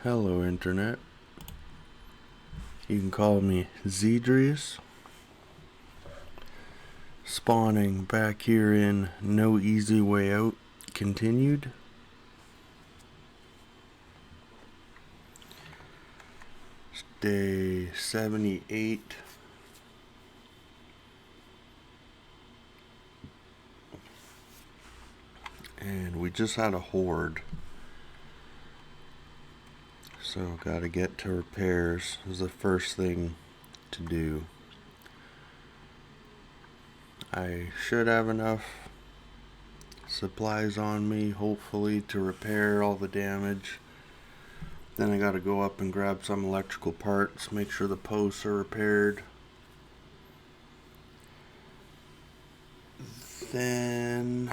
Hello Internet. You can call me Zedrius. Spawning back here in No Easy Way Out continued. It's day 78. And we just had a horde. So gotta get to repairs is the first thing to do. I should have enough supplies on me, hopefully, to repair all the damage. Then I gotta go up and grab some electrical parts, make sure the posts are repaired. Then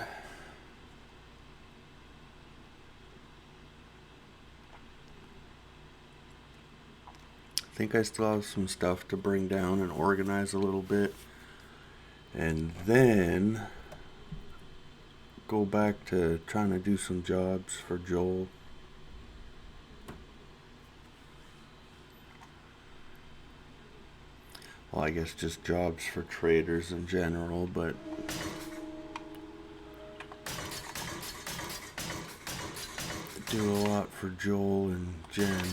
I think I still have some stuff to bring down and organize a little bit. And then go back to trying to do some jobs for Joel. Well, I guess just jobs for traders in general, but do a lot for Joel and Jen.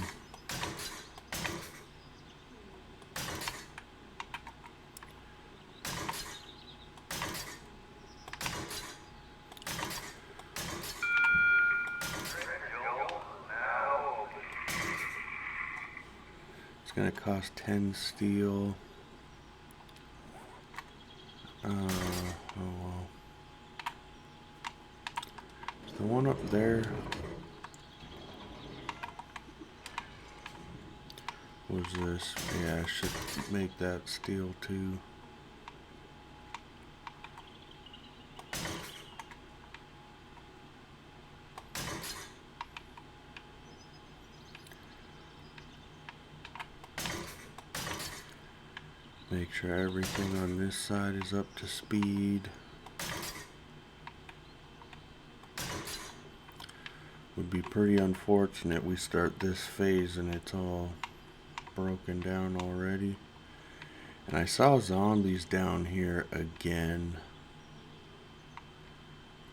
It's gonna cost 10 steel. Oh well. Is the one up there? Was this? Yeah, I should make that steel too. Make sure everything on this side is up to speed. Would be pretty unfortunate we start this phase and it's all broken down already. And I saw zombies down here again.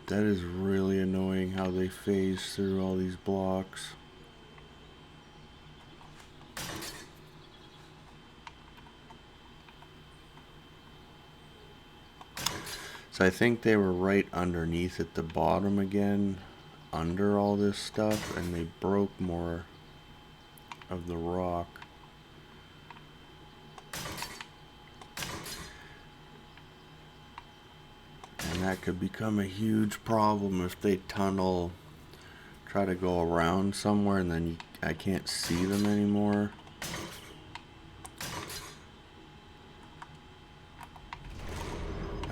That is really annoying how they phase through all these blocks. So I think they were right underneath at the bottom again, under all this stuff, and they broke more of the rock. And that could become a huge problem if they tunnel, try to go around somewhere, and then I can't see them anymore.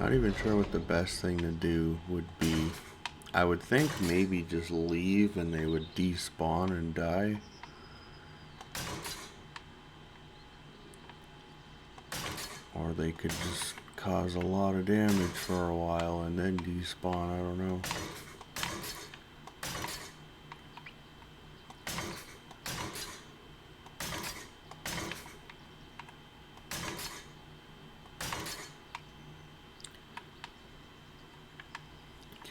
Not even sure what the best thing to do would be. I would think maybe just leave and they would despawn and die. Or they could just cause a lot of damage for a while and then despawn, I don't know.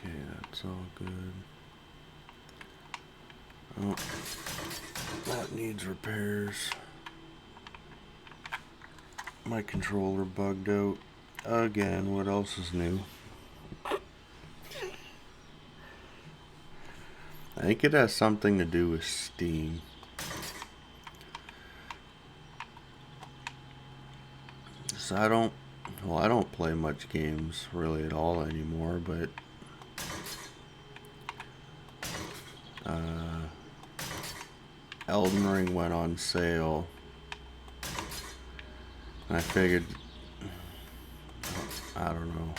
Okay, that's all good. Oh, that needs repairs. My controller bugged out again. What else is new? I think it has something to do with Steam. So I don't play much games really at all anymore, but Elden Ring went on sale. And I figured, I don't know.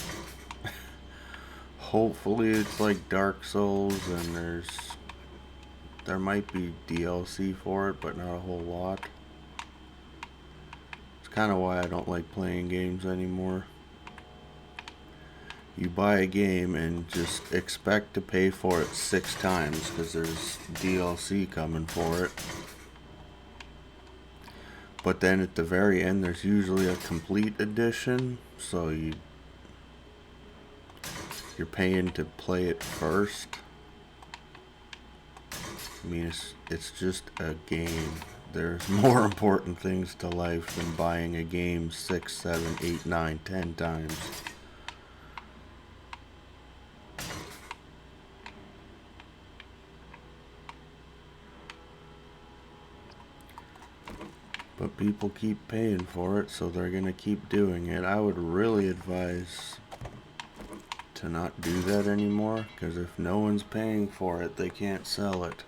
Hopefully it's like Dark Souls and there might be DLC for it, but not a whole lot. It's kind of why I don't like playing games anymore. You buy a game and just expect to pay for it 6 times because there's DLC coming for it. But then at the very end, there's usually a complete edition, so you're paying to play it first. I mean, it's just a game. There's more important things to life than buying a game 6, 7, 8, 9, 10 times. But people keep paying for it, so they're gonna keep doing it. I would really advise to not do that anymore, because if no one's paying for it, they can't sell it.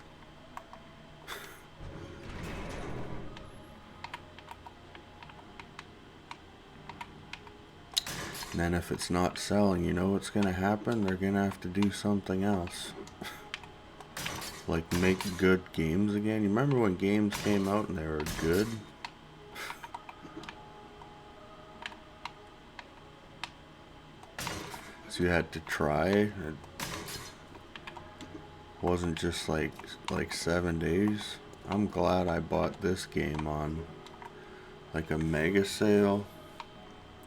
And then if it's not selling, you know what's gonna happen? They're gonna have to do something else. Like make good games again. You remember when games came out and they were good? So you had to try. It wasn't just like 7 days. I'm glad I bought this game on like a mega sale.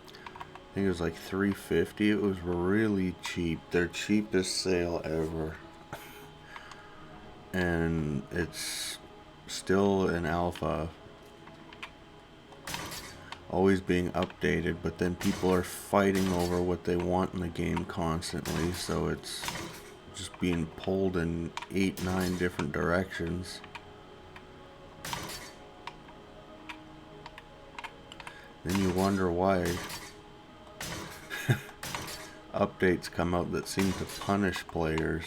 I think it was like $3.50. It was really cheap. Their cheapest sale ever. And it's still an alpha, always being updated, but then people are fighting over what they want in the game constantly, so it's just being pulled in 8, 9 different directions. Then you wonder why updates come out that seem to punish players.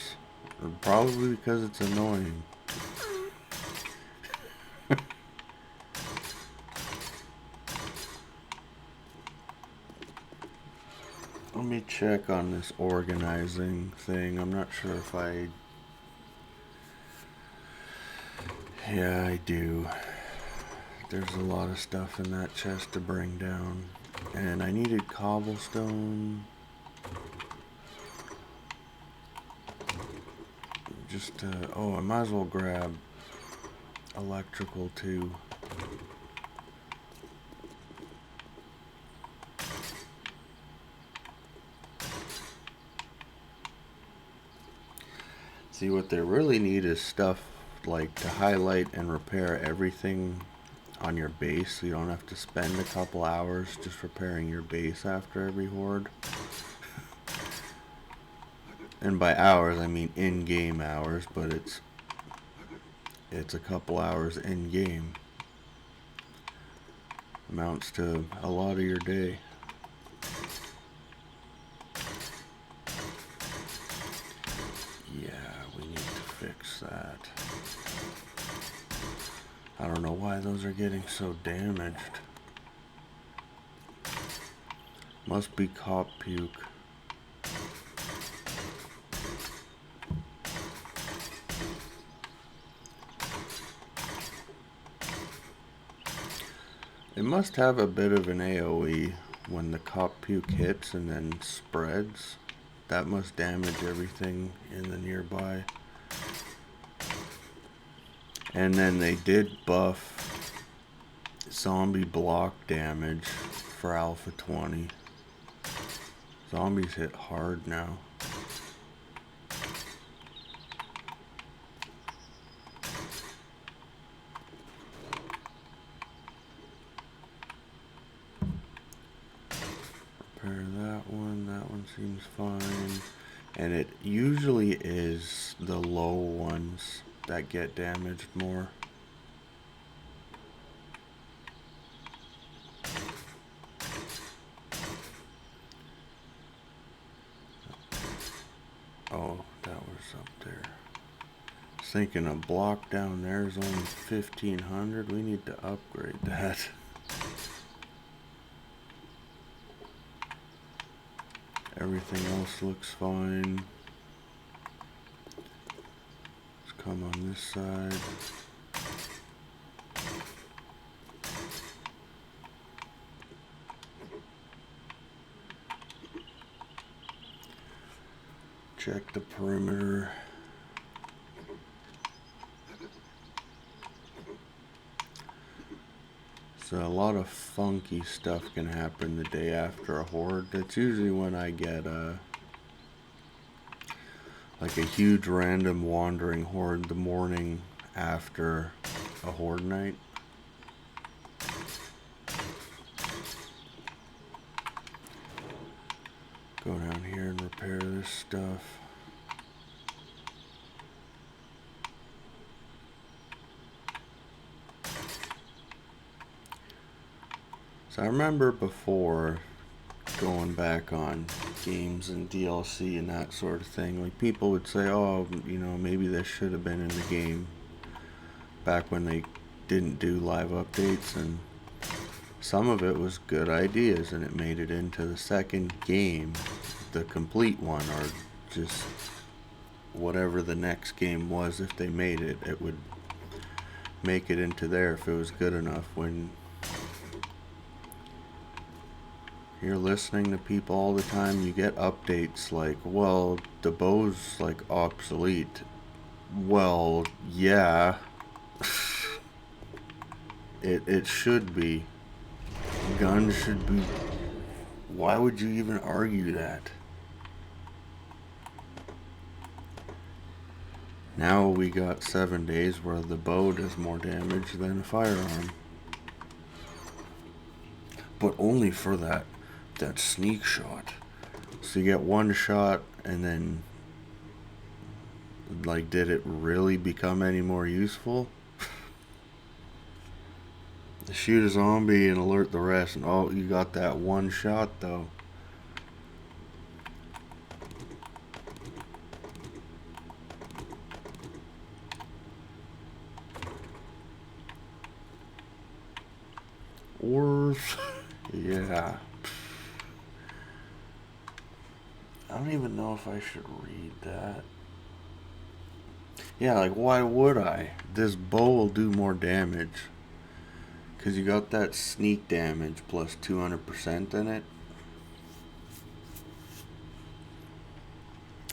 Probably because it's annoying. Let me check on this organizing thing. I'm not sure if yeah, I do. There's a lot of stuff in that chest to bring down. And I needed cobblestone. Just oh, I might as well grab electrical too. See, what they really need is stuff like to highlight and repair everything on your base, so you don't have to spend a couple hours just repairing your base after every horde. And by hours, I mean in-game hours, but it's a couple hours in-game. Amounts to a lot of your day. Yeah, we need to fix that. I don't know why those are getting so damaged. Must be cop puke. It must have a bit of an AoE when the cop puke hits and then spreads. That must damage everything in the nearby. And then they did buff zombie block damage for Alpha 20. Zombies hit hard now. Repair that one seems fine. And it usually is the low ones that get damaged more. Oh, that was up there. I was thinking a block down there is only 1,500. We need to upgrade that. Everything else looks fine. Let's come on this side. Check the perimeter. a lot of funky stuff can happen the day after a horde. That's usually when I get like a huge random wandering horde the morning after a horde night. Go down here and repair this stuff. So I remember before, going back on games and DLC and that sort of thing, like people would say, oh, you know, maybe this should have been in the game back when they didn't do live updates, and some of it was good ideas and it made it into the second game, the complete one, or just whatever the next game was. If they made it, it would make it into there if it was good enough. When you're listening to people all the time, you get updates like, well, the bow's like obsolete. Well, yeah. It should be. Guns should be. Why would you even argue that? Now we got 7 days where the bow does more damage than a firearm. But only for that sneak shot. So you get one shot and then, like, did it really become any more useful? Shoot a zombie and alert the rest, and oh, you got that one shot though. Or yeah, I don't even know if I should read that. Yeah, like, why would I? This bow will do more damage because you got that sneak damage plus 200% in it.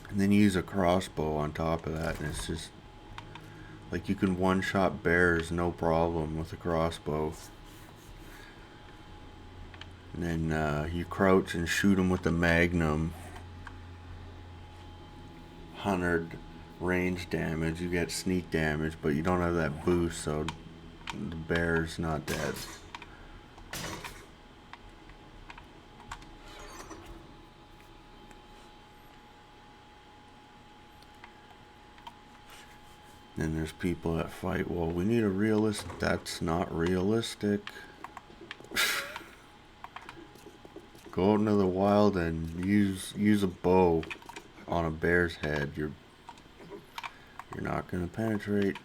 And then you use a crossbow on top of that, and it's just like you can one-shot bears no problem with a crossbow. And then you crouch and shoot them with the Magnum. 100 range damage, you get sneak damage, but you don't have that boost, so the bear's not dead. Then there's people that fight, well, we need a realist. That's not realistic. Go out into the wild and use a bow on a bear's head. You're not gonna penetrate.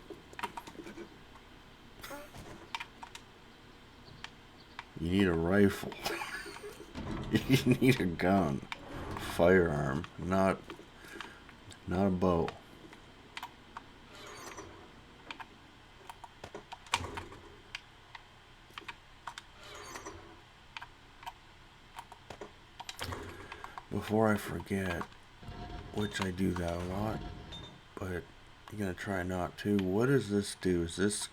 You need a rifle. You need a gun, firearm, not a bow. Before I forget, which I do that a lot, but I'm gonna try not to. What does this do? Is this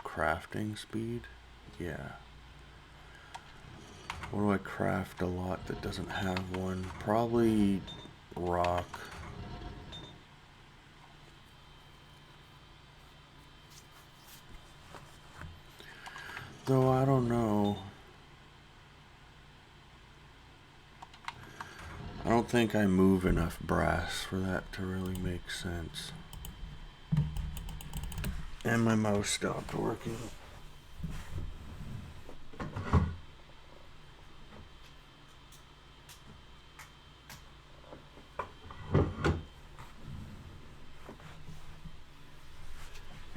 crafting speed? Yeah. What do I craft a lot that doesn't have one? Probably rock. Though I don't know. I don't think I move enough brass for that to really make sense. And my mouse stopped working.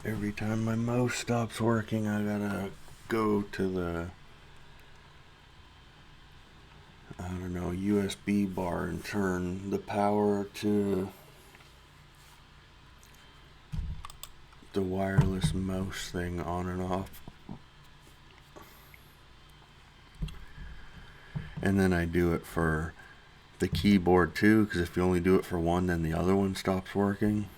Every time my mouse stops working, I gotta go to the, I don't know, USB bar and turn the power to the wireless mouse thing on and off. And then I do it for the keyboard too, because if you only do it for one, then the other one stops working.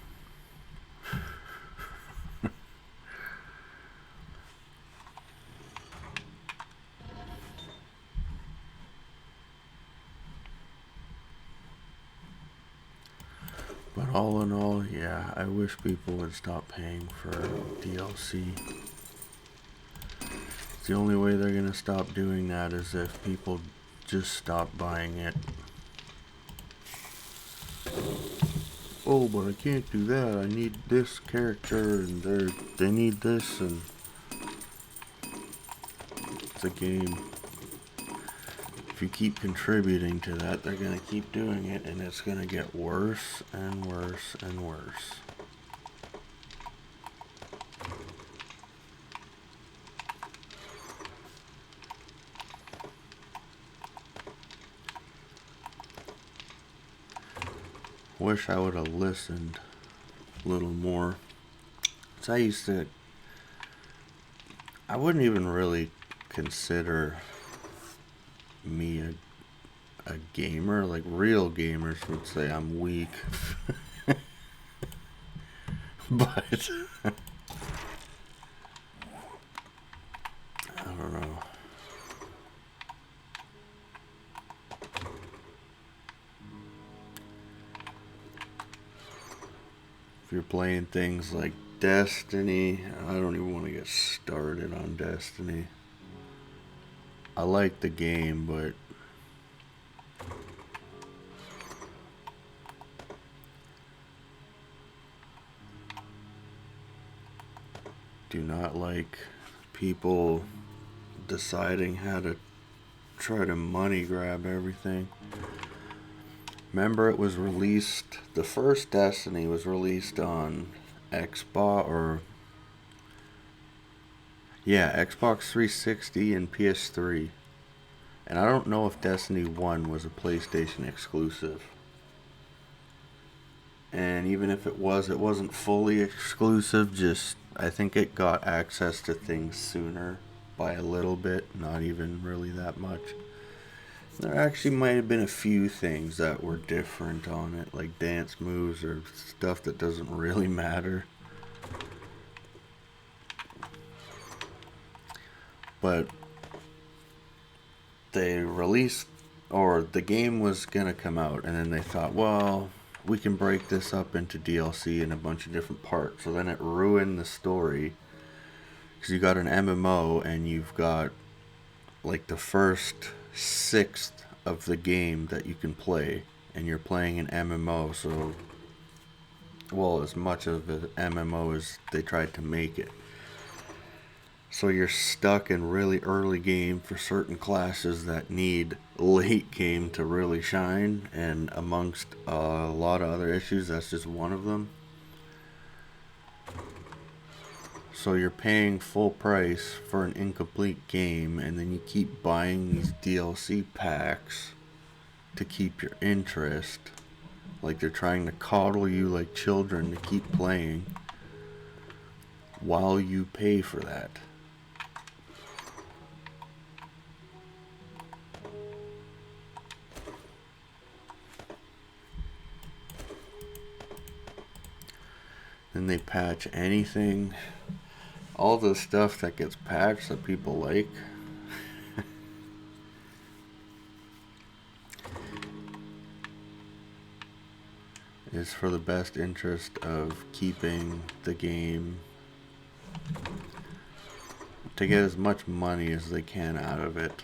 All in all, yeah, I wish people would stop paying for DLC. The only way they're gonna stop doing that is if people just stop buying it. Oh, but I can't do that. I need this character, and they need this, and it's a game. If you keep contributing to that, they're gonna keep doing it, and it's gonna get worse and worse and worse. Wish I would have listened a little more. So I wouldn't even really consider me a gamer. Like, real gamers would say I'm weak. But I don't know. If you're playing things like Destiny, I don't even want to get started on Destiny. I like the game, but do not like people deciding how to try to money grab everything. Remember, it was released, the first Destiny was released on Xbox Xbox 360 and PS3. And I don't know if Destiny 1 was a PlayStation exclusive. And even if it wasn't fully exclusive, just I think it got access to things sooner by a little bit, not even really that much. There actually might have been a few things that were different on it, like dance moves or stuff that doesn't really matter. But they released, or the game was gonna come out, and then they thought, well, we can break this up into DLC in a bunch of different parts. So then it ruined the story, because you got an MMO and you've got like the first sixth of the game that you can play, and you're playing an MMO. So, well, as much of an MMO as they tried to make it. So you're stuck in really early game for certain classes that need late game to really shine, and amongst a lot of other issues, that's just one of them. So you're paying full price for an incomplete game, and then you keep buying these DLC packs to keep your interest. Like, they're trying to coddle you like children to keep playing while you pay for that. Then they patch anything, all the stuff that gets patched that people like. Is for the best interest of keeping the game, to get as much money as they can out of it.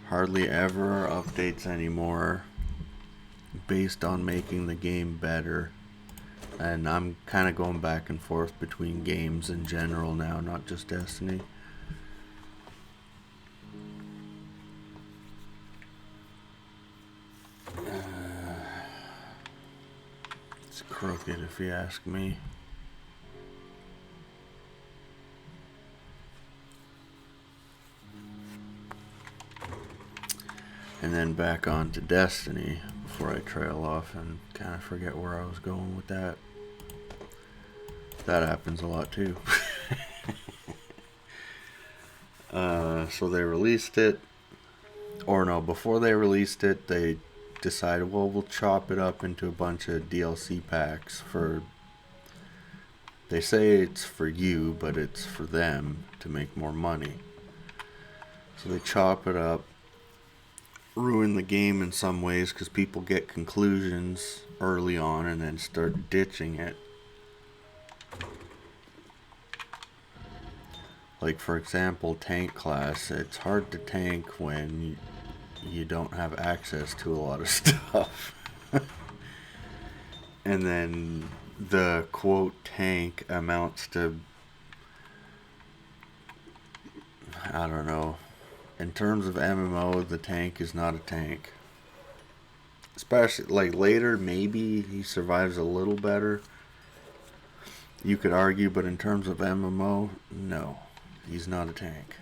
Hardly ever updates anymore based on making the game better. And I'm kind of going back and forth between games in general now, not just Destiny. It's crooked if you ask me. And then back on to Destiny before I trail off and kind of forget where I was going with that. That happens a lot too. So they released it, or no, before they released it, they decided, well, we'll chop it up into a bunch of DLC packs for, they say it's for you, but it's for them to make more money. So they chop it up, ruin the game in some ways because people get conclusions early on and then start ditching it. Like, for example, tank class. It's hard to tank when you don't have access to a lot of stuff. And then the quote tank amounts to, I don't know. In terms of MMO, the tank is not a tank. Especially, like, later, maybe he survives a little better. You could argue, but in terms of MMO, no. He's not a tank.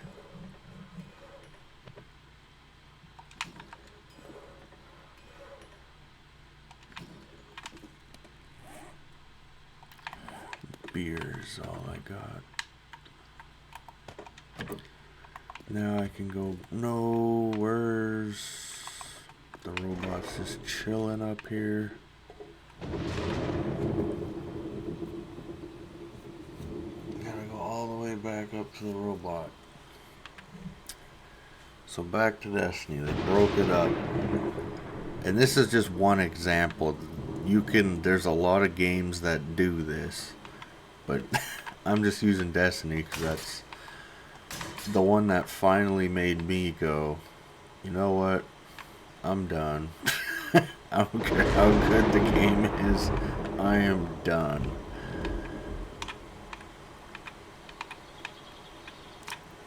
Beer's all I got. Now I can go. No, where's the robot's just chilling up here? Gotta go all the way back up to the robot. So back to Destiny. They broke it up. And this is just one example. There's a lot of games that do this. But I'm just using Destiny because that's the one that finally made me go, you know what? I'm done. I don't care how good the game is. I am done.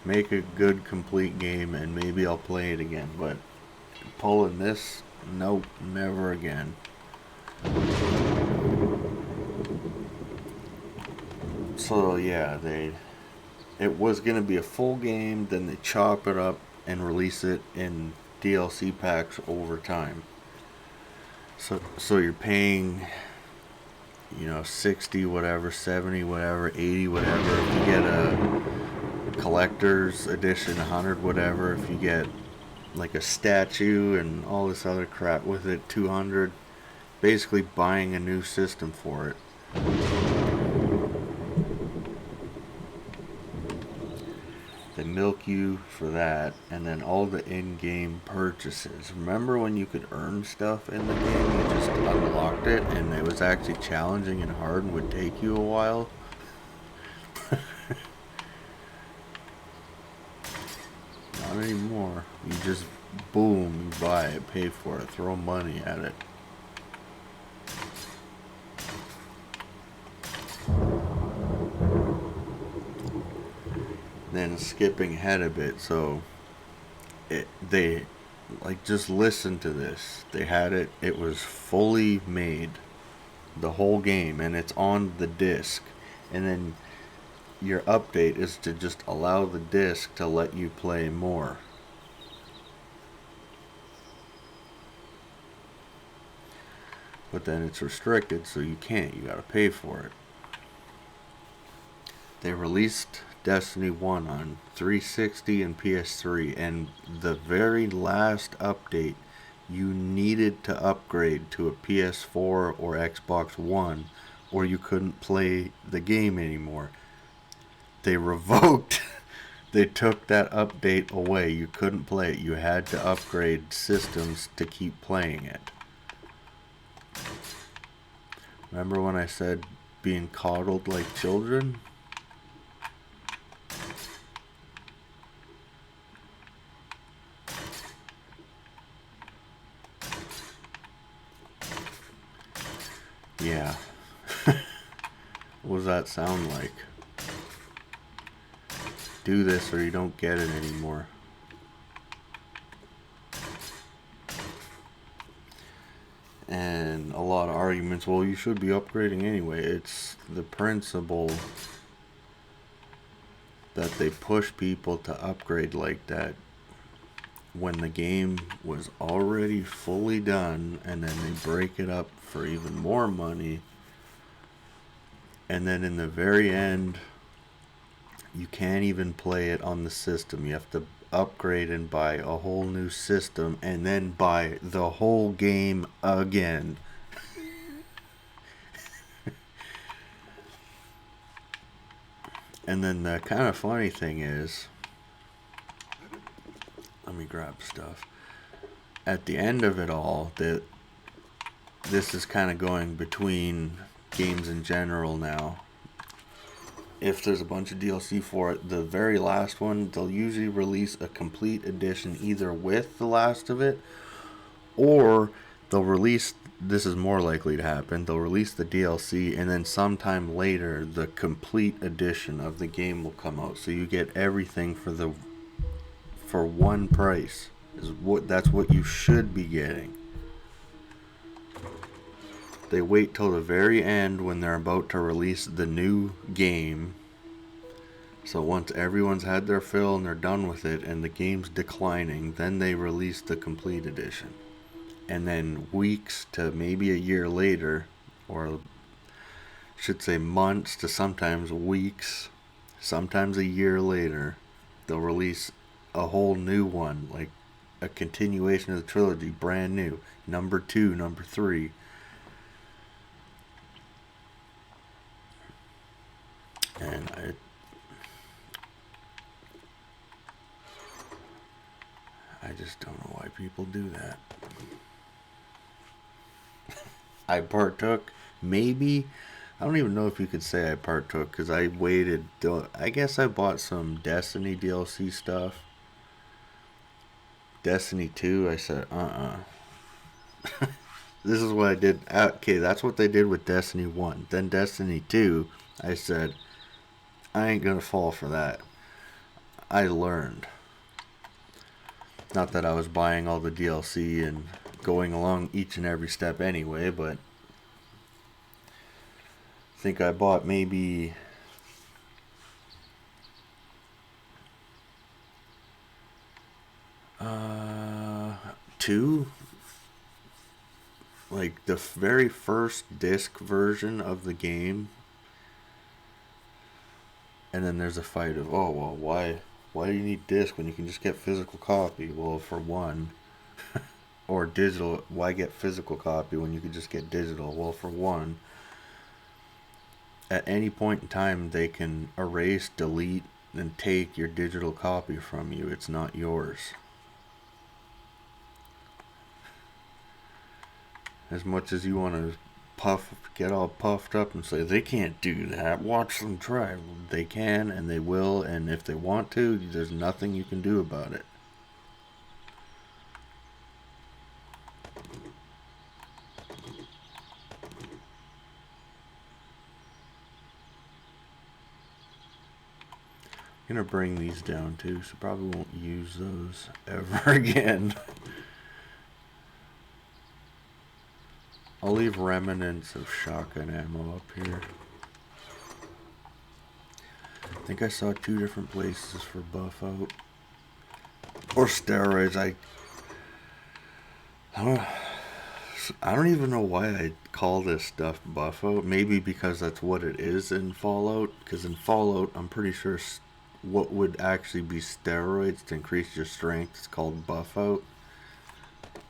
Make a good, complete game, and maybe I'll play it again. But pulling this, nope, never again. So yeah, it was gonna be a full game. Then they chop it up and release it in DLC packs over time. So you're paying, 60 whatever, 70 whatever, 80 whatever. If you get a collector's edition, 100 whatever. If you get like a statue and all this other crap with it, 200. Basically buying a new system for it. They milk you for that, and then all the in-game purchases. Remember when you could earn stuff in the game? You just unlocked it, and it was actually challenging and hard and would take you a while. Not anymore. You just, boom, you buy it, pay for it, throw money at it. Then skipping ahead a bit, so they just listen to this. They had it was fully made, the whole game, and it's on the disc. And then your update is to just allow the disc to let you play more. But then it's restricted, so you can't. You gotta pay for it. They released Destiny 1 on 360 and PS3, and the very last update, you needed to upgrade to a PS4 or Xbox One, or you couldn't play the game anymore. They revoked, they took that update away. You couldn't play it. You had to upgrade systems to keep playing it. Remember when I said being coddled like children? Yeah. What does that sound like? Do this or you don't get it anymore. And a lot of arguments, well, you should be upgrading anyway. It's the principle that they push people to upgrade like that when the game was already fully done, and then they break it up for even more money, and then in the very end you can't even play it on the system. You have to upgrade and buy a whole new system and then buy the whole game again. And then the kind of funny thing is, let me grab stuff. at the end of it all, that this is kind of going between games in general now. If there's a bunch of DLC for it, the very last one, they'll usually release a complete edition either with the last of it, or they'll release, this is more likely to happen, they'll release the DLC and then sometime later the complete edition of the game will come out. So you get everything for one price. That's what you should be getting. They wait till the very end when they're about to release the new game. So once everyone's had their fill and they're done with it and the game's declining, then they release the complete edition. And then weeks to maybe a year later, or I should say months to sometimes weeks, sometimes a year later, they'll release a whole new one, like a continuation of the trilogy, brand new, number 2, number 3. And I just don't know why people do that. I partook, maybe. I don't even know if you could say I partook, because I waited. I guess I bought some Destiny DLC stuff. Destiny 2, I said, This is what I did. Okay, that's what they did with Destiny 1. Then Destiny 2, I said, I ain't gonna fall for that. I learned. Not that I was buying all the DLC and going along each and every step anyway, but I think I bought maybe two, like the very first disc version of the game, and then there's a fight of, oh well, why do you need disc when you can just get physical copy? Well, for one, or digital, why get physical copy when you could just get digital? Well, for one, at any point in time they can erase, delete, and take your digital copy from you. It's not yours. As much as you want to get all puffed up and say they can't do that, watch them try. They can and they will, and if they want to, there's nothing you can do about it. I'm gonna bring these down too, so probably won't use those ever again. I'll leave remnants of shotgun ammo up here. I think I saw 2 different places for buff out. Or steroids. I don't even know why I call this stuff buff out. Maybe because that's what it is in Fallout. Because in Fallout, I'm pretty sure what would actually be steroids to increase your strength is called buff out.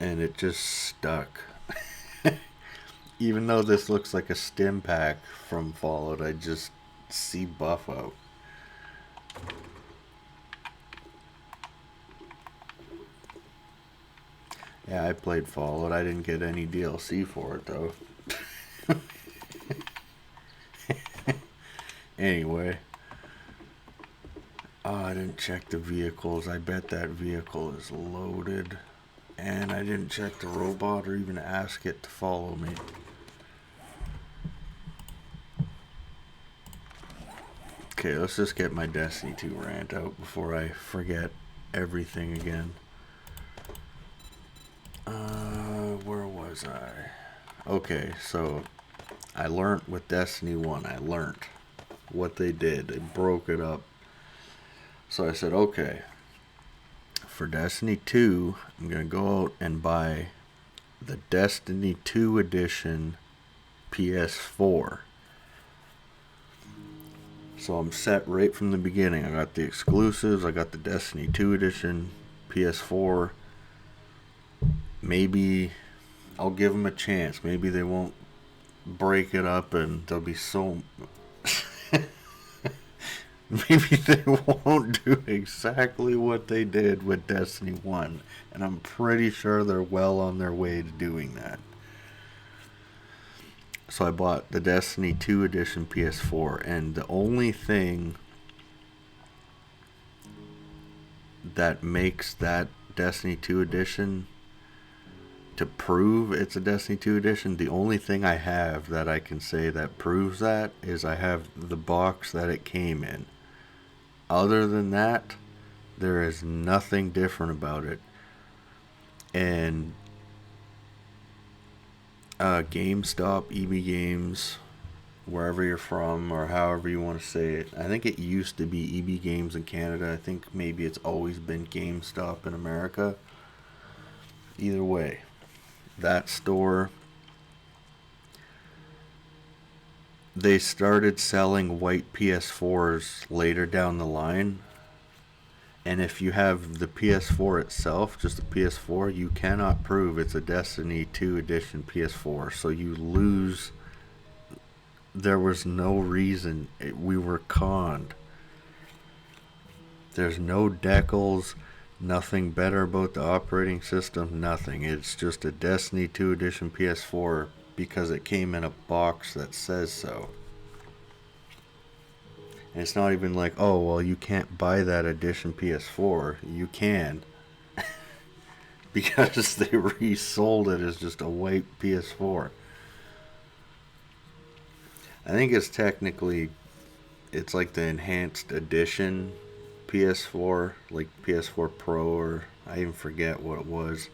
And it just stuck. Even though this looks like a stim pack from Fallout, I just see buff out. Yeah, I played Fallout. I didn't get any DLC for it, though. Anyway. Oh, I didn't check the vehicles. I bet that vehicle is loaded. And I didn't check the robot or even ask it to follow me. Okay, let's just get my Destiny 2 rant out before I forget everything again. Where was I? Okay, so I learned with Destiny 1, I learned what they did. They broke it up. So I said, okay, for Destiny 2, I'm going to go out and buy the Destiny 2 edition PS4. So I'm set right from the beginning. I got the exclusives. I got the Destiny 2 edition PS4. Maybe I'll give them a chance. Maybe they won't break it up and there'll be so... maybe they won't do exactly what they did with Destiny 1. And I'm pretty sure they're well on their way to doing that. So I bought the Destiny 2 Edition PS4, and the only thing that makes that Destiny 2 Edition, to prove it's a Destiny 2 Edition, the only thing I have that I can say that proves that is I have the box that it came in. Other than that, there is nothing different about it. And GameStop, EB Games, wherever you're from, or however you want to say it. I think it used to be EB Games in Canada. I think maybe it's always been GameStop in America. Either way, that store, they started selling white PS4s later down the line. And if you have the PS4 itself, just the PS4, you cannot prove it's a Destiny 2 Edition PS4. So you lose. There was no reason. We were conned. There's no decals, nothing better about the operating system, nothing. It's just a Destiny 2 Edition PS4 because it came in a box that says so. And it's not even like, oh, well, you can't buy that edition PS4. You can. Because they resold it as just a white PS4. I think it's technically, it's like the enhanced edition PS4, like PS4 Pro, or I even forget what it was.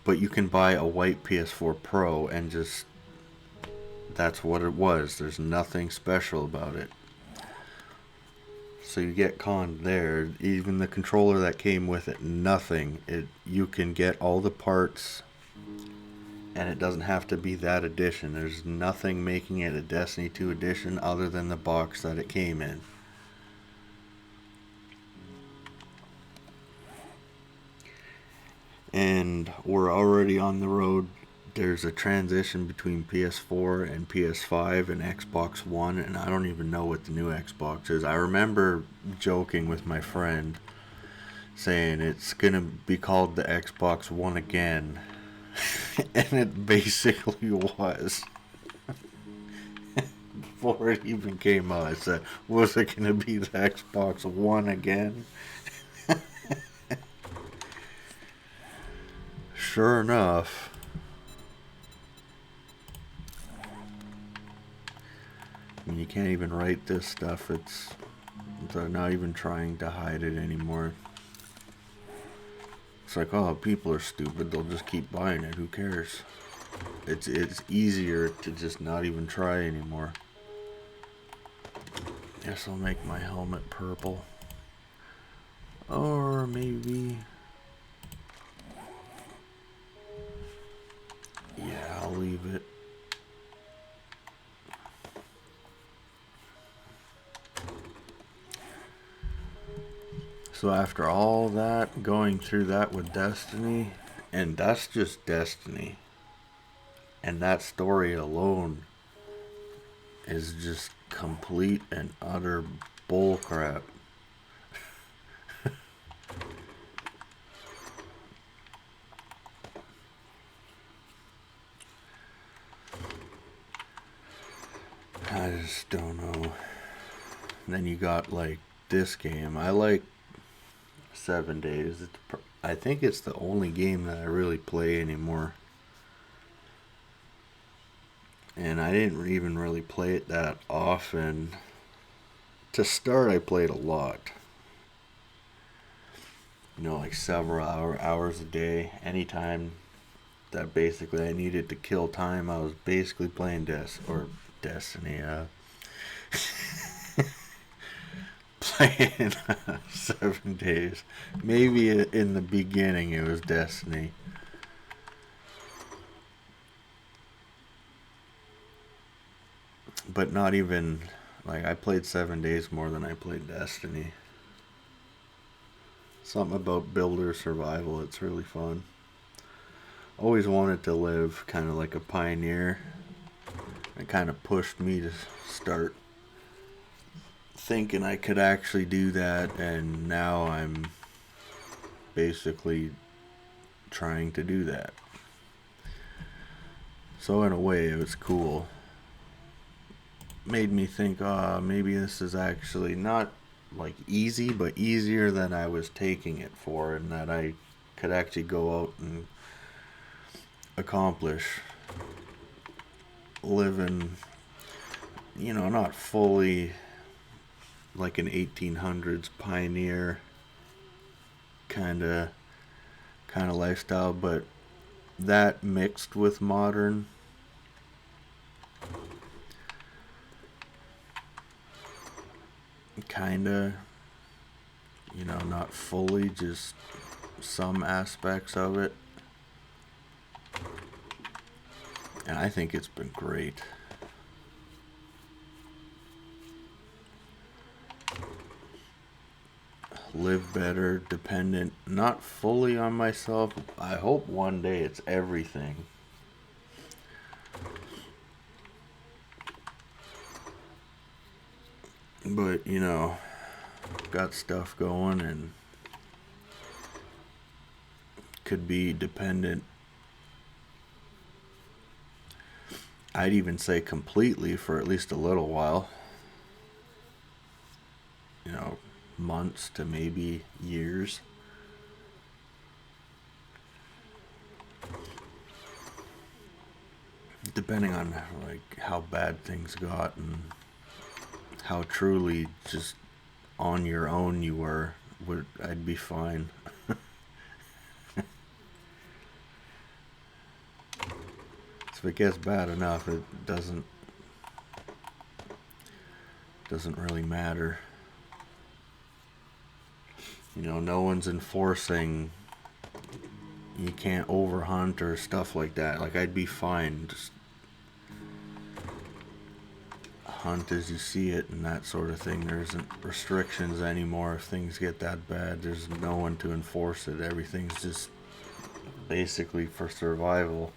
But you can buy a white PS4 Pro and just, that's what it was. There's nothing special about it. So you get conned there. Even the controller that came with it, nothing. You can get all the parts, and it doesn't have to be that edition. There's nothing making it a Destiny 2 edition other than the box that it came in. And we're already on the road. There's a transition between PS4 and PS5 and Xbox One, and I don't even know what the new Xbox is. I remember joking with my friend, saying it's going to be called the Xbox One again. And it basically was. Before it even came out, I said, was it going to be the Xbox One again? Sure enough. I mean, you can't even write this stuff. They're not even trying to hide it anymore. It's like, oh, people are stupid. They'll just keep buying it. Who cares? It's easier to just not even try anymore. Guess I'll make my helmet purple. Or maybe... yeah, I'll leave it. So after all that, going through that with Destiny, and that's just Destiny, and that story alone is just complete and utter bullcrap. I just don't know. And then you got like this game. I like 7 Days. I think it's the only game that I really play anymore. And I didn't even really play it that often. To start, I played a lot. You know, like several hours a day. Anytime that basically I needed to kill time, I was basically playing Destiny. Playing 7 Days. Maybe in the beginning it was Destiny. But not even, like, I played 7 Days more than I played Destiny. Something about builder survival, it's really fun. Always wanted to live kind of like a pioneer. It kind of pushed me to start thinking I could actually do that, and now I'm basically trying to do that. So in a way, it was cool. Made me think, maybe this is actually not like easy, but easier than I was taking it for, and that I could actually go out and accomplish living, not fully like an 1800s pioneer kind of lifestyle, but that mixed with modern, kind of, not fully, just some aspects of it. And I think it's been great. Live better, dependent, not fully on myself. I hope one day it's everything. But, got stuff going and could be dependent. I'd even say completely for at least a little while. Months to maybe years. Depending on like how bad things got and how truly just on your own you were, I'd be fine. So if it gets bad enough, it doesn't really matter. No one's enforcing you can't overhunt or stuff like that. Like, I'd be fine. Just hunt as you see it and that sort of thing. There isn't restrictions anymore. If things get that bad, there's no one to enforce it. Everything's just basically for survival.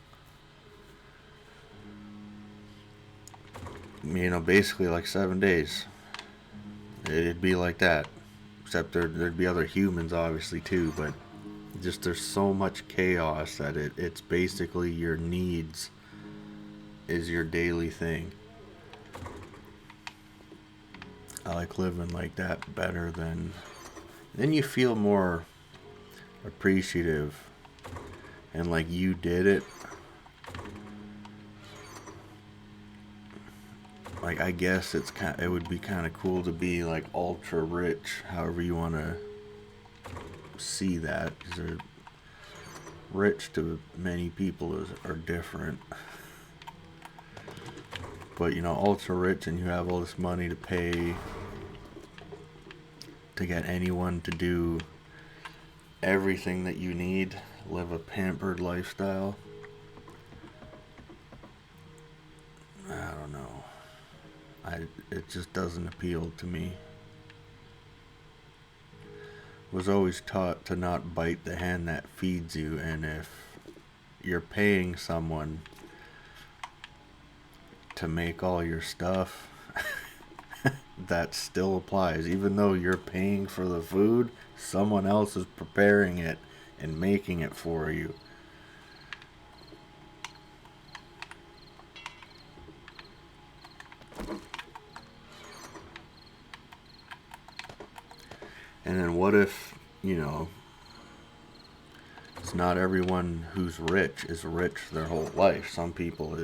Basically like 7 days. It'd be like that. Except there'd be other humans, obviously, too, but just there's so much chaos that it's basically your needs is your daily thing. I like living like that better than... Then you feel more appreciative and like you did it. Like, I guess it would be kind of cool to be like ultra rich, however you want to see that, because they're rich to many people are different. But ultra rich and you have all this money to pay to get anyone to do everything that you need, live a pampered lifestyle. I don't know. It just doesn't appeal to me. Was always taught to not bite the hand that feeds you, and if you're paying someone to make all your stuff, that still applies. Even though you're paying for the food, someone else is preparing it and making it for you. And then what if, it's not everyone who's rich is rich their whole life. Some people,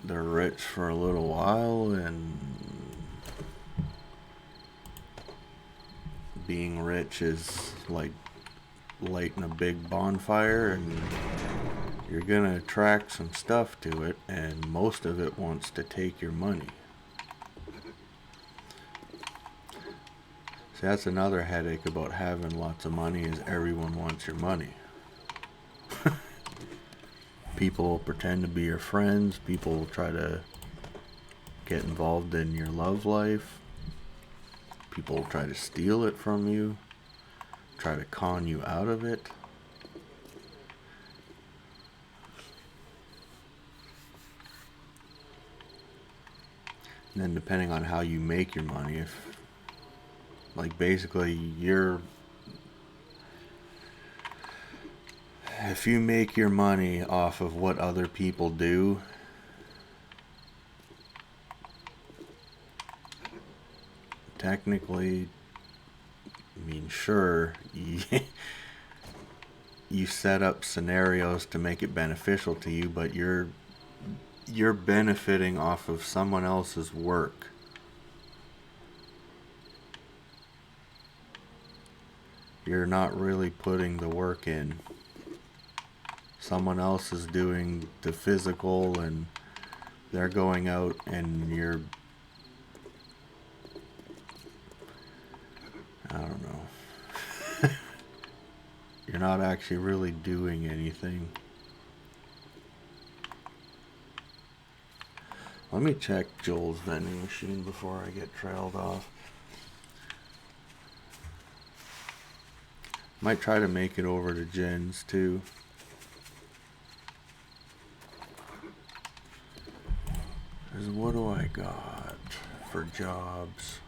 they're rich for a little while, and being rich is like lighting a big bonfire, and you're gonna attract some stuff to it, and most of it wants to take your money. See, that's another headache about having lots of money, is everyone wants your money. People will pretend to be your friends. People will try to get involved in your love life. People will try to steal it from you, try to con you out of it. And depending on how you make your money, if like basically if you make your money off of what other people do, technically, I mean, sure, you set up scenarios to make it beneficial to you, but you're benefiting off of someone else's work. You're not really putting the work in. Someone else is doing the physical, and they're going out, and you're, I don't know. You're not actually really doing anything. Let me check Joel's vending machine before I get trailed off. Might try to make it over to Jen's too. What do I got for jobs?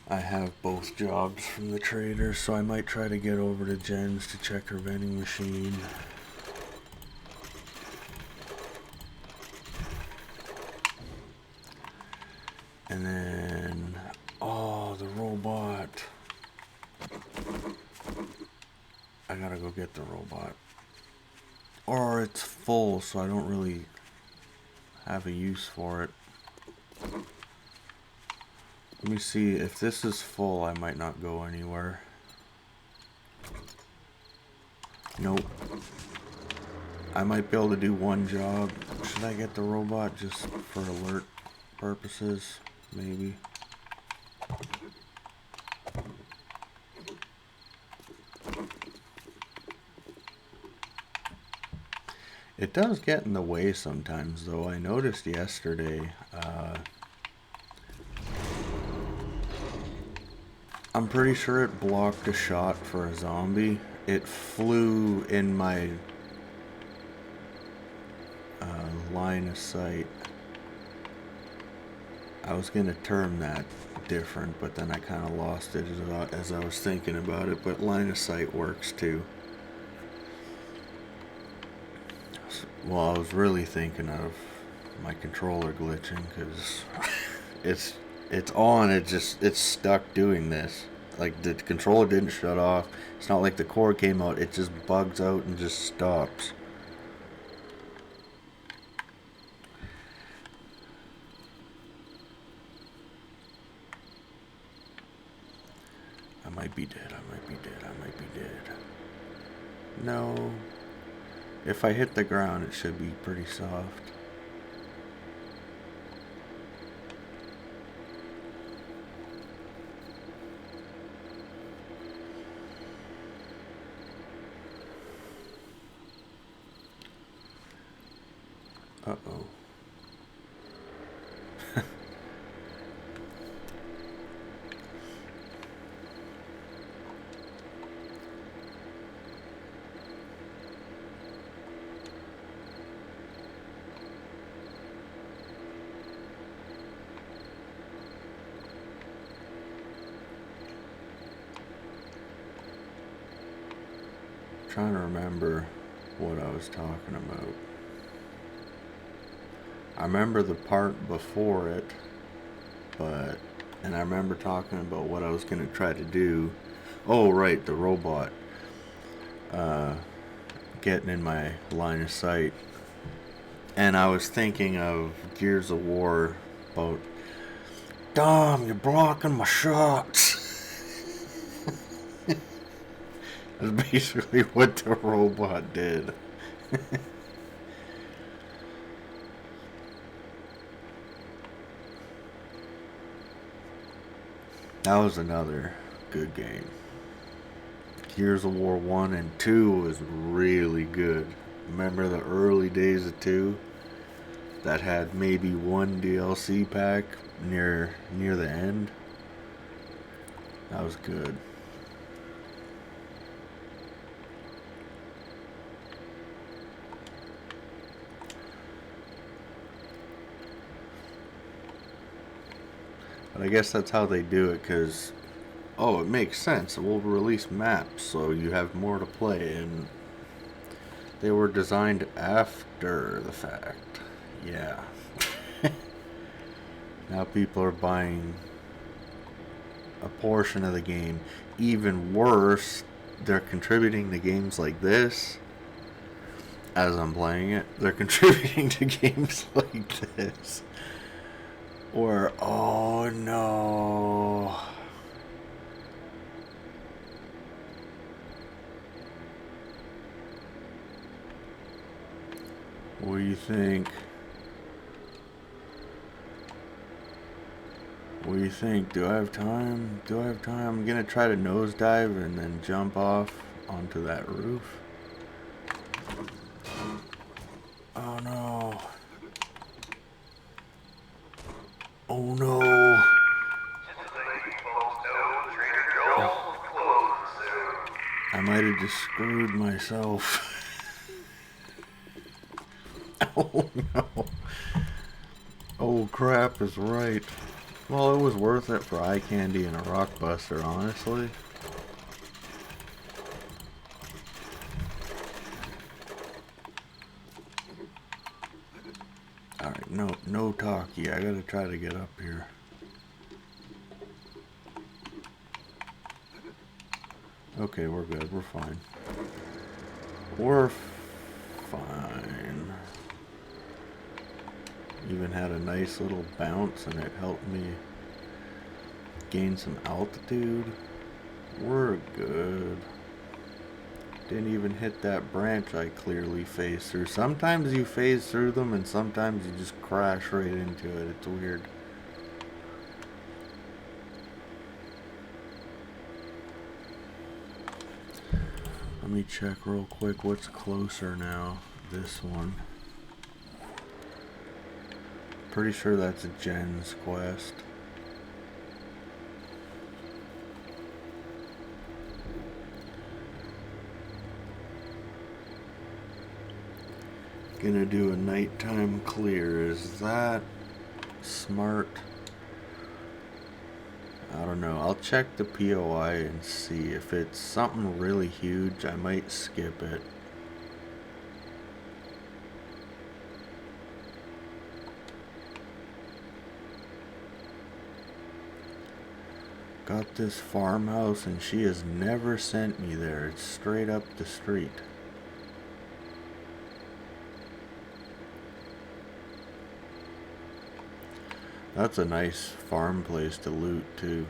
I have both jobs from the trader, so I might try to get over to Jen's to check her vending machine. And then, oh, the robot. I gotta go get the robot. Or it's full, so I don't really have a use for it. Let me see, if this is full, I might not go anywhere. Nope. I might be able to do one job. Should I get the robot just for alert purposes? Maybe. It does get in the way sometimes, though. I noticed yesterday, I'm pretty sure it blocked a shot for a zombie. It flew in my line of sight. I was going to term that different, but then I kind of lost it as I was thinking about it, but line of sight works too. Well, I was really thinking of my controller glitching, because it's on, it's stuck doing this. Like, the controller didn't shut off. It's not like the cord came out, it just bugs out and just stops. I might be dead, I might be dead, I might be dead. No. If I hit the ground, it should be pretty soft. Uh-oh. Trying to remember what I was talking about. I remember the part before it, and I remember talking about what I was going to try to do. Oh, right, the robot. Getting in my line of sight. And I was thinking of Gears of War about, Dom, you're blocking my shots. That's basically what the robot did. That was another good game. Gears of War 1 and 2 was really good. Remember the early days of 2? That had maybe one DLC pack near the end? That was good. But I guess that's how they do it, because, oh, it makes sense. We'll release maps so you have more to play, and they were designed after the fact. Yeah. Now people are buying a portion of the game. Even worse, they're contributing to games like this as I'm playing it. They're contributing to games like this. Or, oh no. What do you think? What do you think? Do I have time? Do I have time? I'm gonna try to nosedive and then jump off onto that roof. Oh no. Oh no. I might have just screwed myself. Oh no. Oh crap is right. Well, it was worth it for eye candy and a rock buster, honestly. Alright, no talkie. I gotta try to get up here. Okay, we're good. We're fine. We're fine. Even had a nice little bounce and it helped me gain some altitude. We're good. Didn't even hit that branch I clearly phased through. Sometimes you phase through them and sometimes you just crash right into it. It's weird. Let me check real quick what's closer now. This one. Pretty sure that's a Jen's quest. Gonna do a nighttime clear. Is that smart? I don't know. I'll check the POI and see. If it's something really huge, I might skip it. Got this farmhouse and she has never sent me there. It's straight up the street. That's a nice farm place to loot too.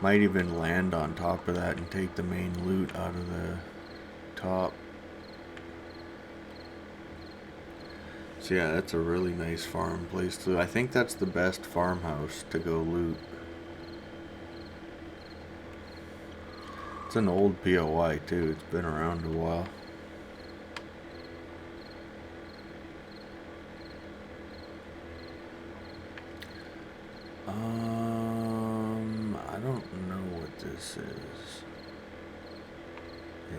Might even land on top of that and take the main loot out of the top. So yeah, that's a really nice farm place too. I think that's the best farmhouse to go loot. It's an old POI too. It's been around a while. I don't know what this is.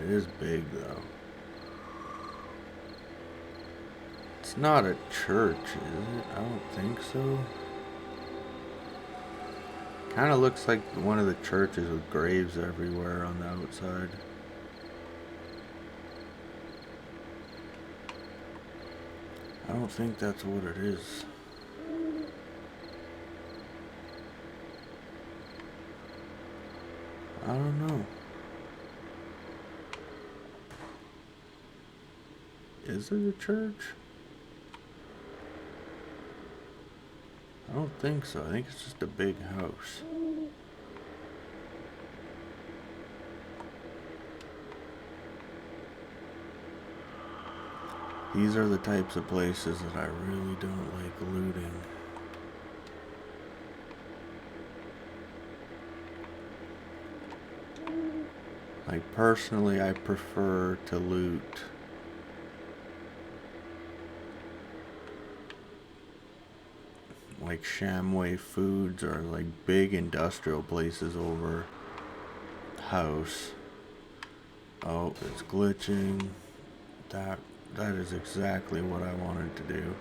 It is big though. It's not a church, is it? I don't think so. Kind of looks like one of the churches with graves everywhere on the outside. I don't think that's what it is. I don't know. Is it a church? I don't think so. I think it's just a big house. These are the types of places that I really don't like looting. Like personally, I prefer to loot like Shamway Foods or like big industrial places over house. Oh, it's glitching. That is exactly what I wanted to do.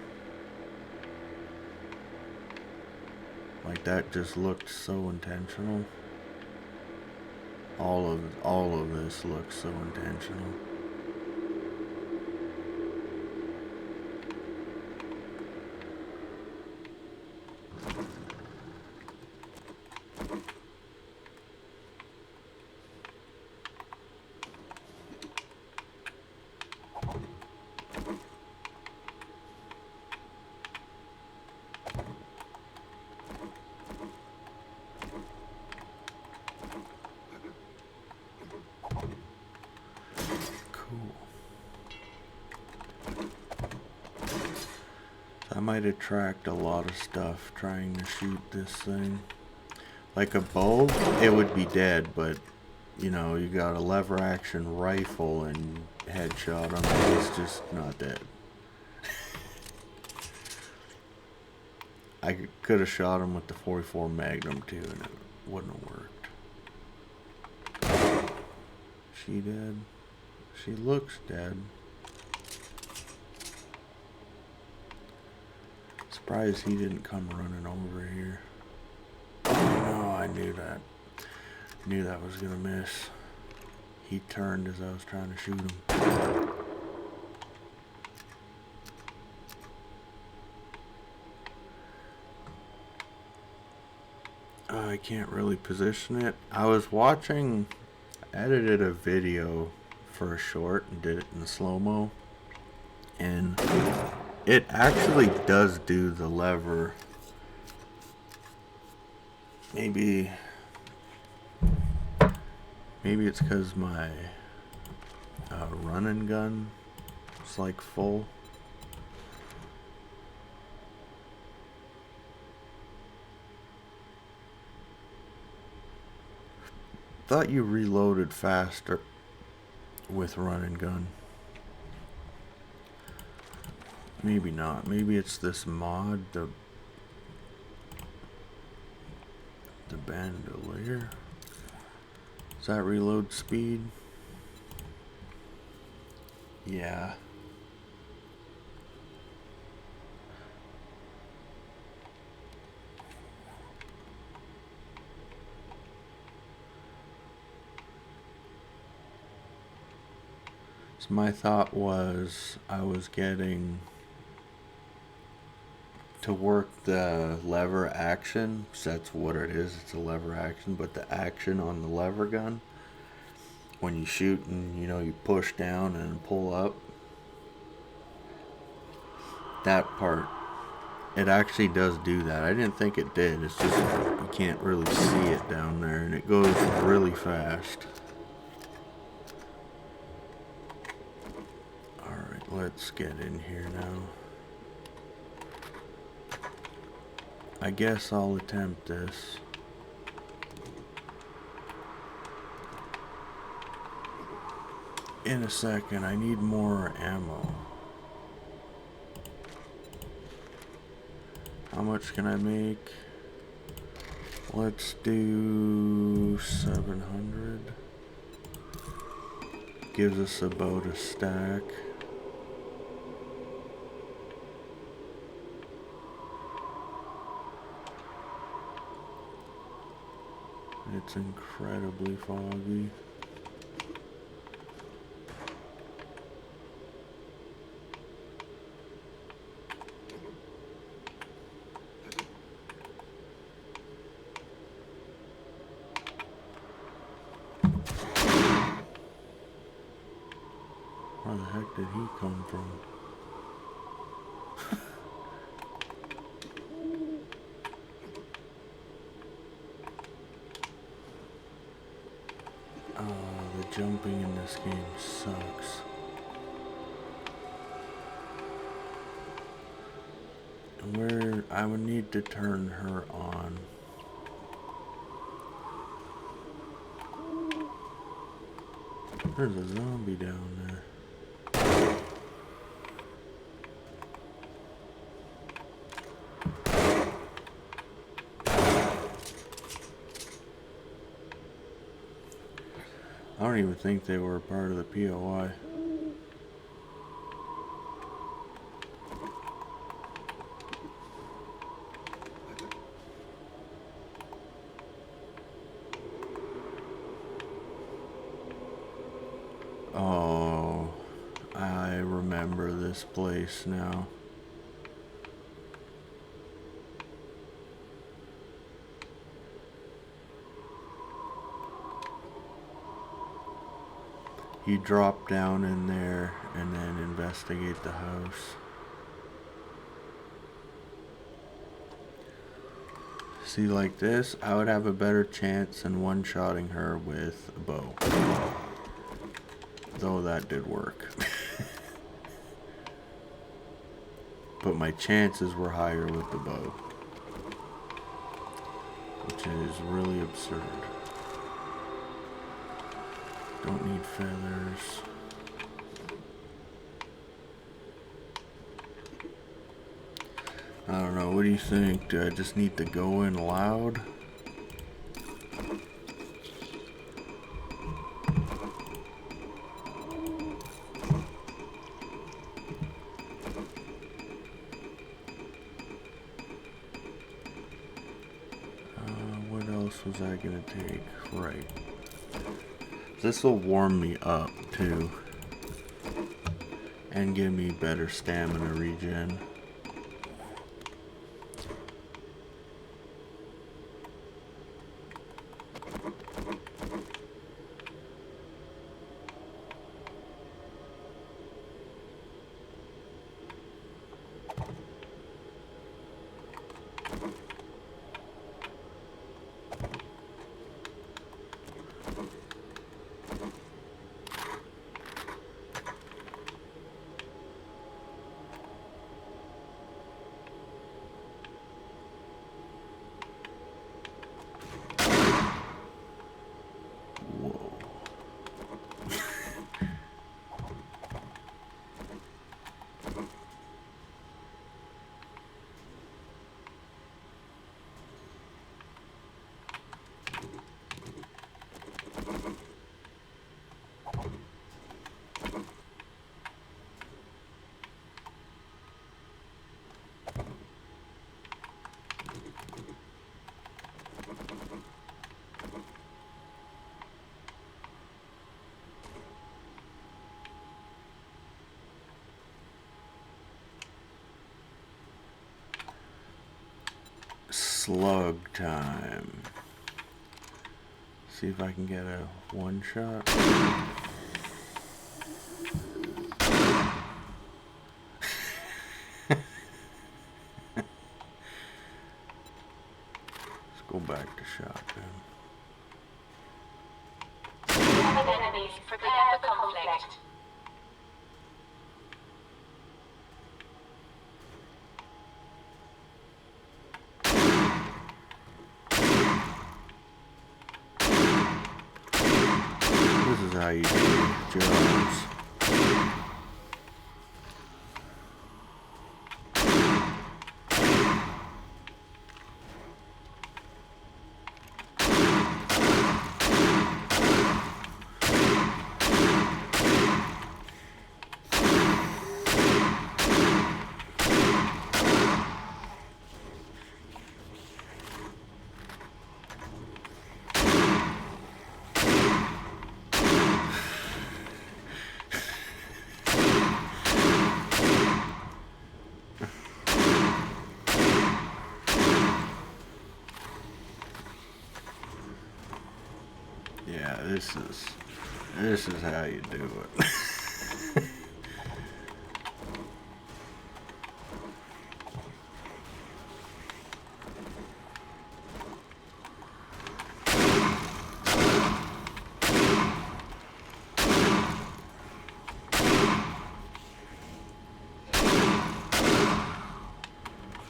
Like that just looked so intentional. All of this looks so intentional. I might attract a lot of stuff trying to shoot this thing. Like a bow, it would be dead, but you know, you got a lever action rifle and headshot on it, it's just not dead. I could have shot him with the 44 Magnum too and it wouldn't have worked. She dead? She looks dead. Surprised he didn't come running over here. No, I knew that. Knew that was gonna miss. He turned as I was trying to shoot him. I can't really position it. I was watching, edited a video for a short and did it in slow-mo. And it actually does do the lever. Maybe it's because my running gun is like full. Thought you reloaded faster with running gun. Maybe not. Maybe it's this mod, the bandolier. Is that reload speed? Yeah. So my thought was I was getting to work the lever action, because that's what it is, it's a lever action, but the action on the lever gun, when you shoot and you know you push down and pull up, that part, it actually does do that. I didn't think it did, it's just you can't really see it down there and it goes really fast. Alright, let's get in here now. I guess I'll attempt this. In a second, I need more ammo. How much can I make? Let's do 700. Gives us about a stack. It's incredibly foggy. Where the heck did he come from? The jumping in this game sucks. Where I would need to turn her on. There's a zombie down there. I don't even think they were a part of the POI. Oh, I remember this place now. You drop down in there and then investigate the house. See, like this, I would have a better chance in one-shotting her with a bow. Though that did work. But my chances were higher with the bow. Which is really absurd. Don't need feathers. I don't know, what do you think? Do I just need to go in loud? What else was I gonna take? Right. This will warm me up too. And give me better stamina regen. Slug time. See if I can get a one shot. Let's go back to shotgun. Enemies, prepare for conflict. This is how you do jobs. Yeah, this is how you do it.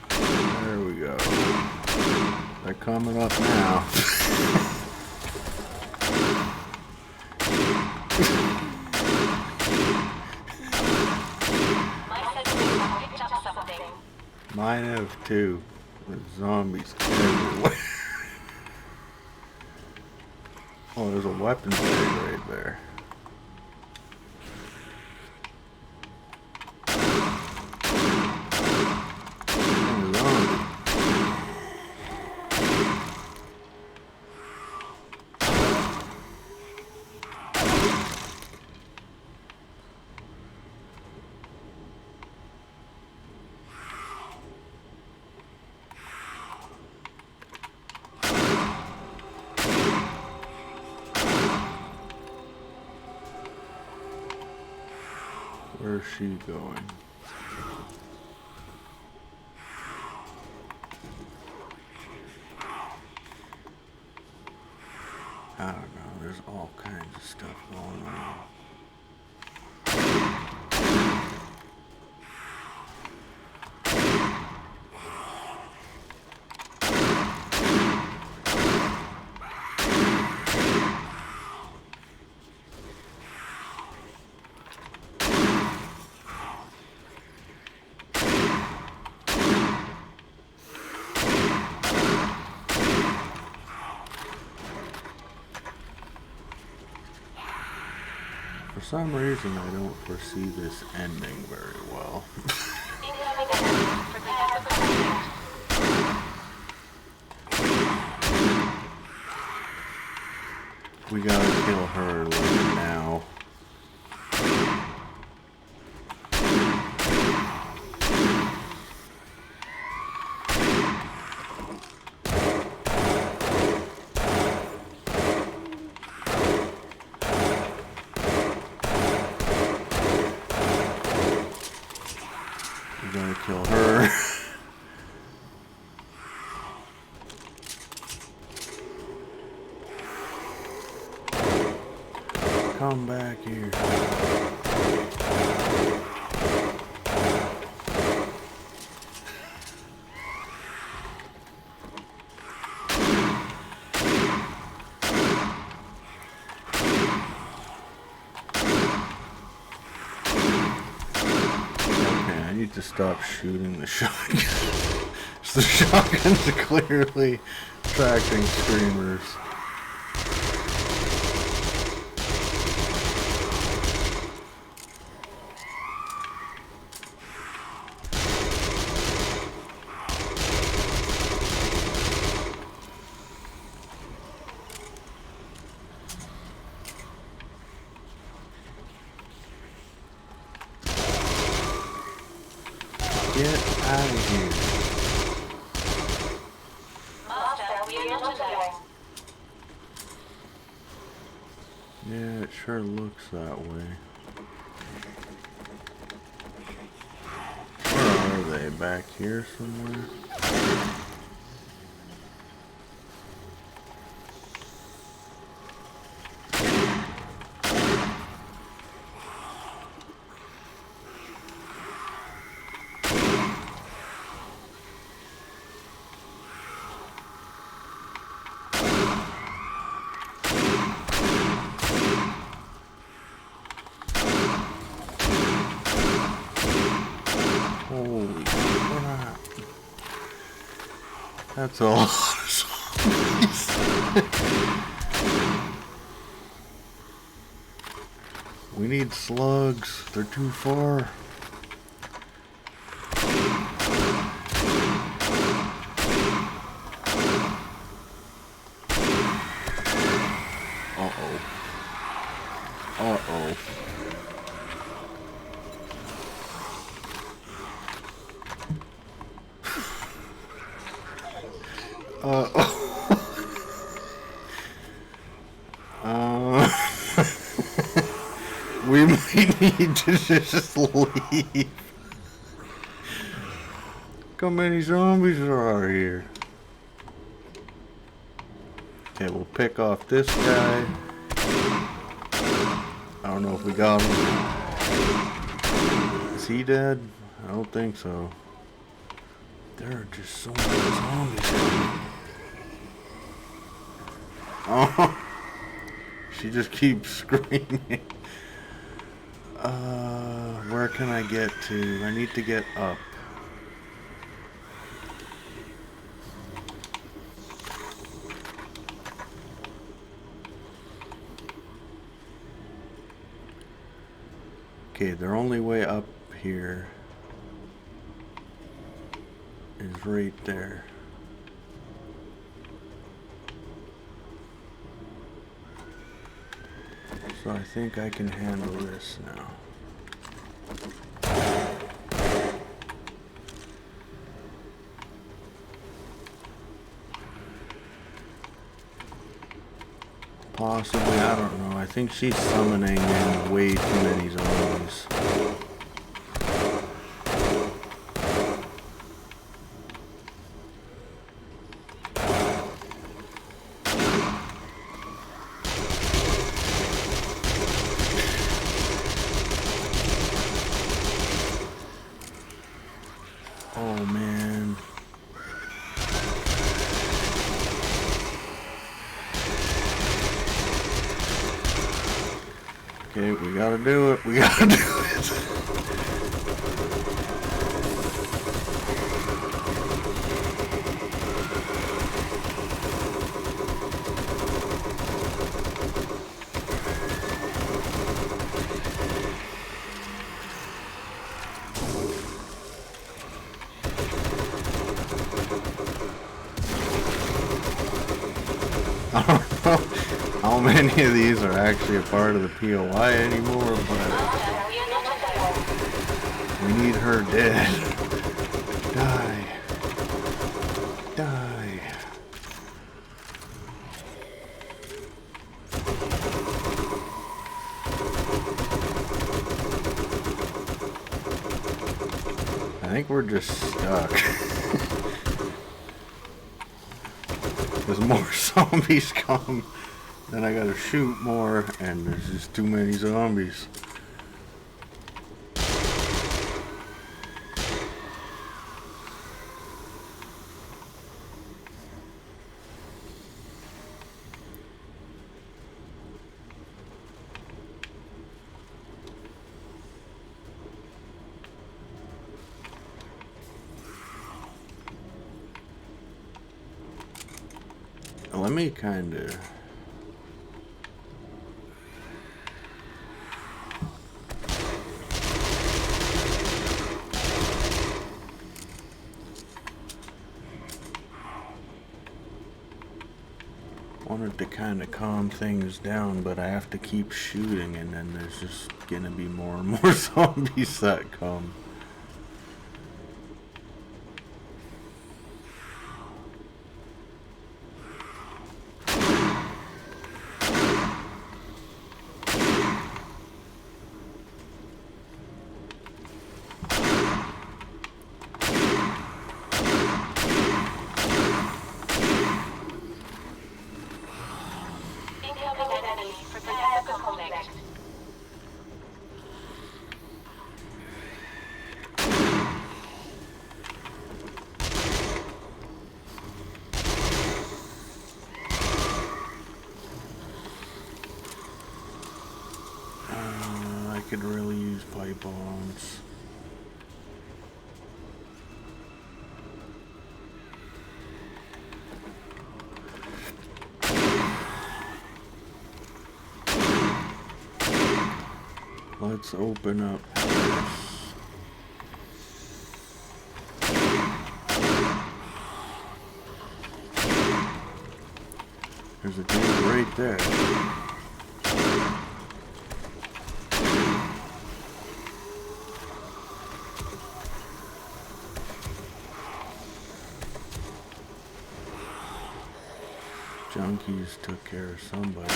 There we go. They're coming up now. Mine have too. The zombies everywhere. Oh, there's a weapons bag right there. And a zombie. Where's she going? I don't know. There's all kinds of stuff going on. For some reason, I don't foresee this ending very well. Incoming enemies. Prepare for conflict. We gotta kill her like now. We gotta kill her. Come back here. Okay, I need to stop shooting the shotgun. The shotguns are clearly attracting screamers. Get out of here. Master, we are not alone. Yeah, it sure looks that way. Where are they? Back here somewhere? Holy crap. That's a lot of zombies. We need slugs. They're too far. Uh-oh. Uh-oh. We might need to just leave. Look how many zombies are out here. Okay, we'll pick off this guy. I don't know if we got him. Is he dead? I don't think so. There are just so many zombies. Oh, she just keeps screaming. Where can I get to? I need to get up. Okay, their only way up here is right there. So I think I can handle this now. Possibly, I don't know. I think she's summoning in way too many zombies. Oh man. Okay, we gotta do it. We gotta do it. I don't know how many of these are actually a part of the POI anymore, but we need her dead. Die. Die. I think we're just stuck. As more zombies come, then I gotta shoot more, and there's just too many zombies. Let me kind of... wanted to kind of calm things down, but I have to keep shooting, and then there's just gonna be more and more zombies that come. I could really use pipe bombs. Let's open up this. There's a dude right there. Junkies took care of somebody.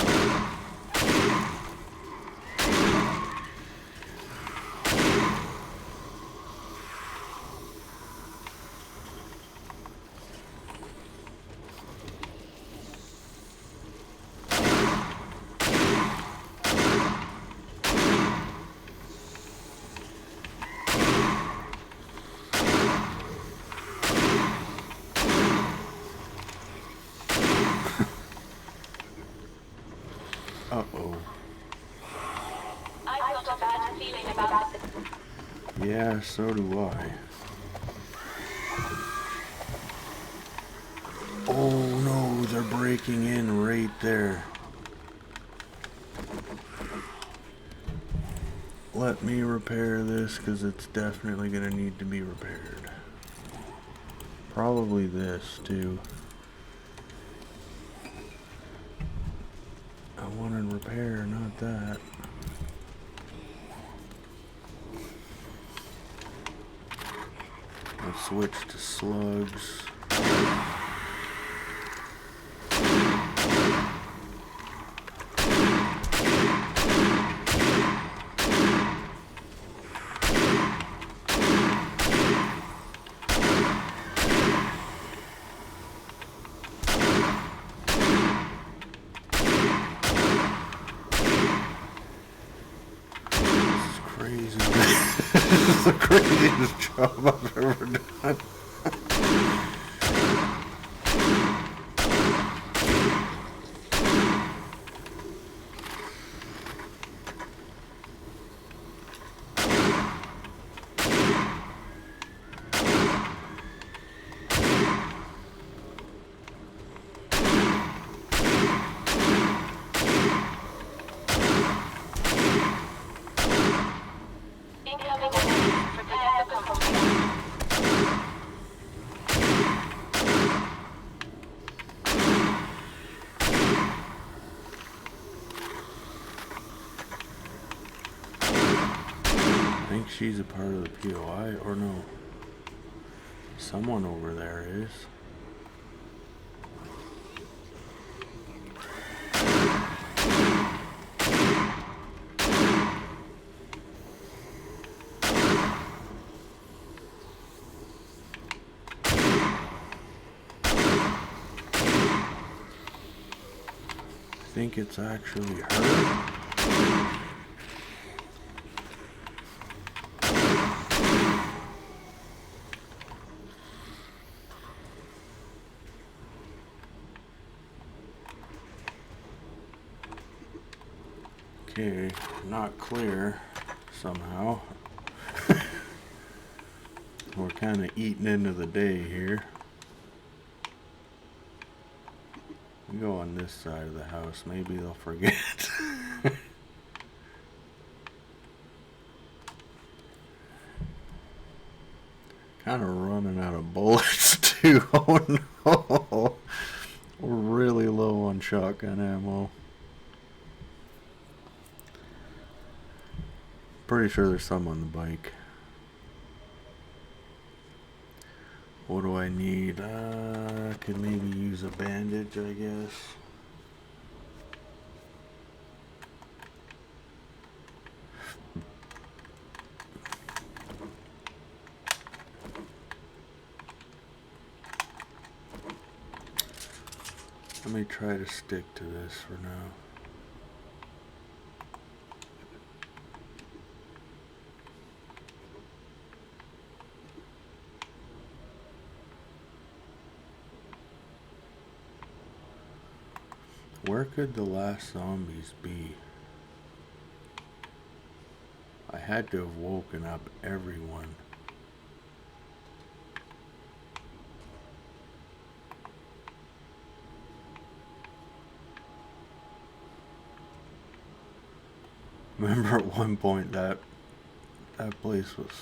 Uh-oh. I've got a bad feeling about this. Yeah, so do I. Oh no, they're breaking in right there. let me repair this because it's definitely going to need to be repaired. Probably this too. I wanted repair, not that. I'll switch to slugs. This is the craziest job I've ever done. I think she's a part of the POI, or no? Someone over there is. I think it's actually her. Okay, not clear somehow. We're kind of eating into the day here. We go on this side of the house, maybe they'll forget. Kind of running out of bullets too. Oh no. We're really low on shotgun ammo. Pretty sure there's some on the bike. What do I need? Could maybe use a bandage, I guess. Let me try to stick to this for now. Where could the last zombies be? I had to have woken up everyone. Remember at one point that place was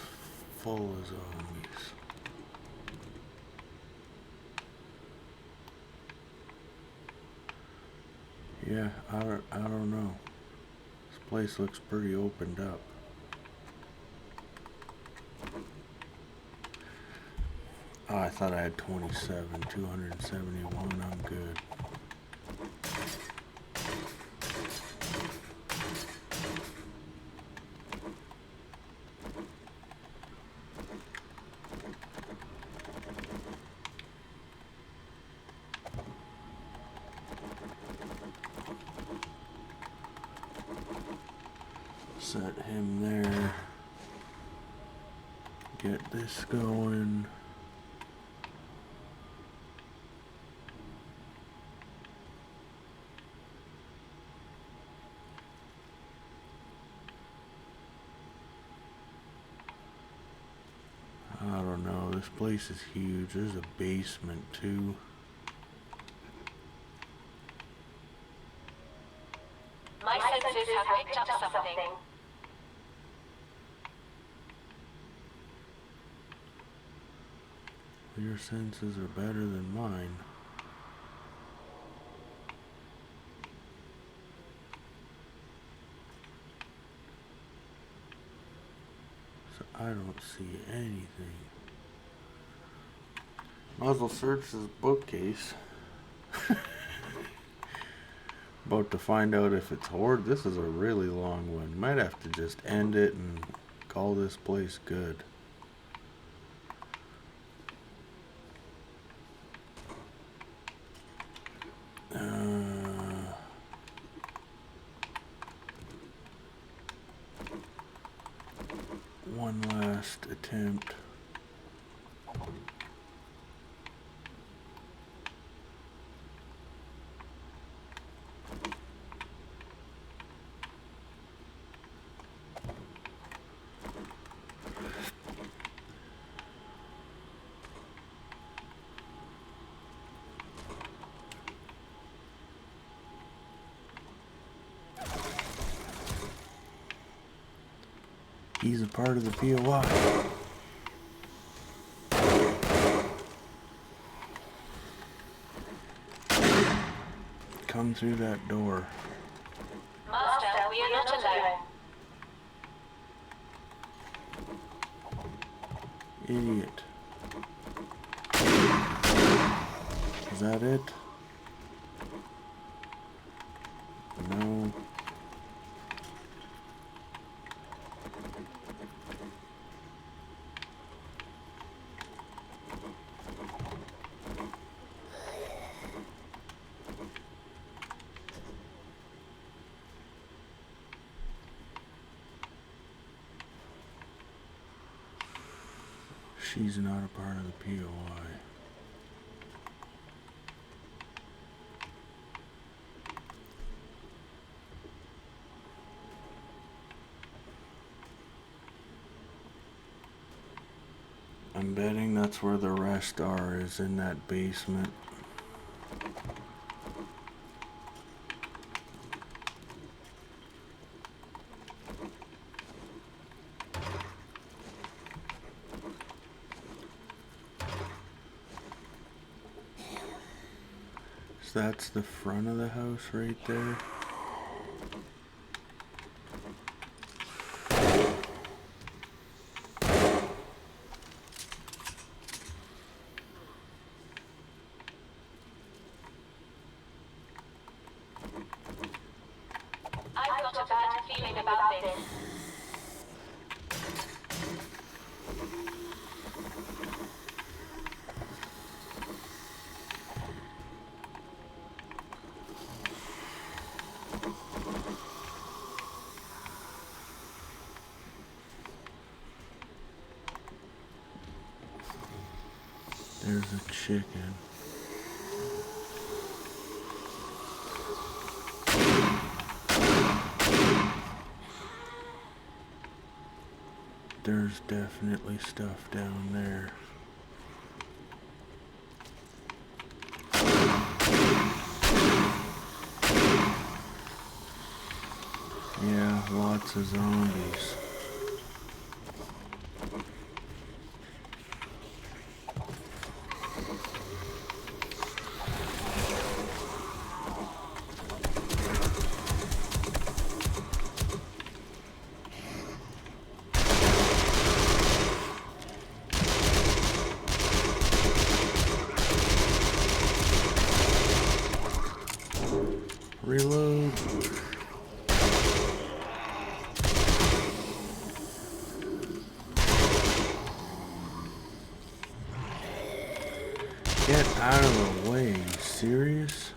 full of zombies. Yeah, I don't know. This place looks pretty opened up. Oh, I thought I had 27, 271, I'm good. Set him there. Get this going. I don't know, this place is huge. There's a basement too. My senses have picked up something. Your senses are better than mine. So I don't see anything. Might as well search this bookcase. About to find out if it's hoard. This is a really long one. Might have to just end it and call this place good. One last attempt. He's a part of the POI. Come through that door. Master, we are not alone. Idiot. Is that it? No. She's not a part of the POI. I'm betting that's where the rest are, is in that basement. So that's the front of the house right there. I've got a bad feeling about this. There's a chicken. There's definitely stuff down there. Yeah, lots of zombies. Reload. Get out of the way, you serious?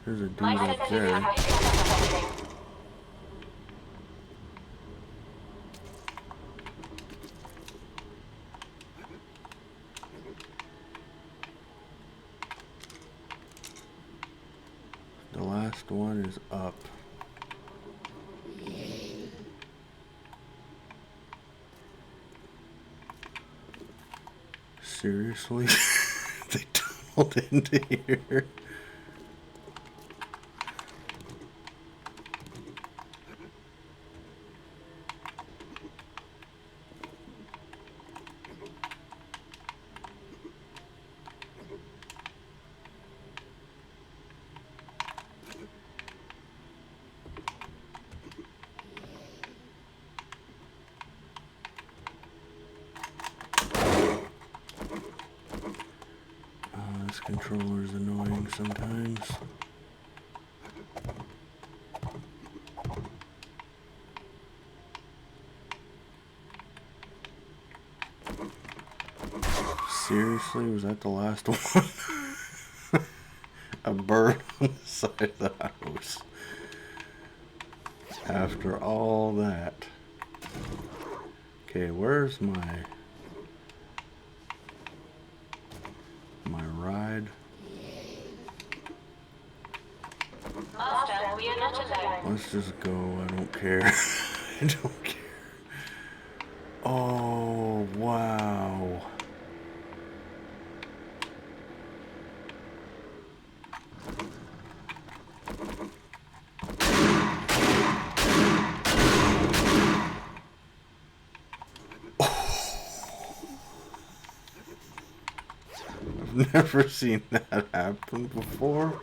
There's a dude My up senses there. have picked up something. The last one is up. Seriously? They tunneled into here. controller's annoying sometimes. Seriously, was that the last one? A bird on the side of the house. After all that. Okay, where's my ride? Master, we are not alone. Let's just go. I don't care. I don't care. Oh, wow. I've never seen that happen before.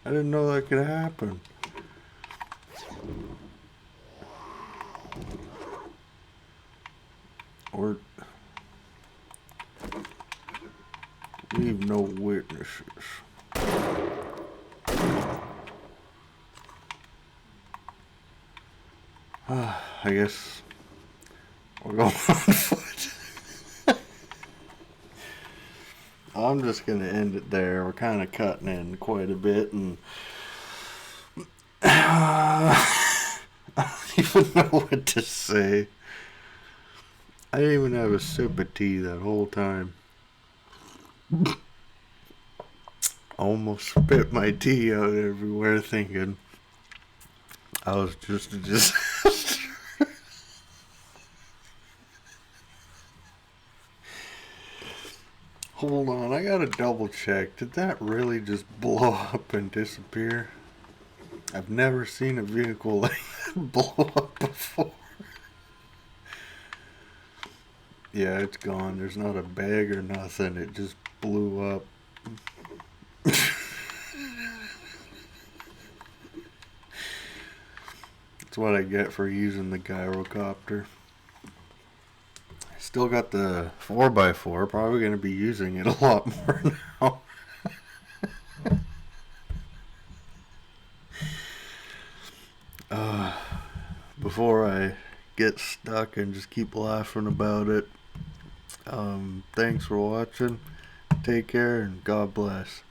I didn't know that could happen. Or leave no witnesses. I guess we're going on foot. I'm just gonna end it there. We're kind of cutting in quite a bit, and I don't even know what to say. I didn't even have a sip of tea that whole time. Almost spit my tea out everywhere, thinking I was just a disaster. Hold on, I gotta double check. Did that really just blow up and disappear? I've never seen a vehicle like that blow up before. Yeah, it's gone. There's not a bag or nothing. It just blew up. That's what I get for using the gyrocopter. Still got the 4x4. Probably going to be using it a lot more now. Before I get stuck and just keep laughing about it, thanks for watching. Take care and God bless.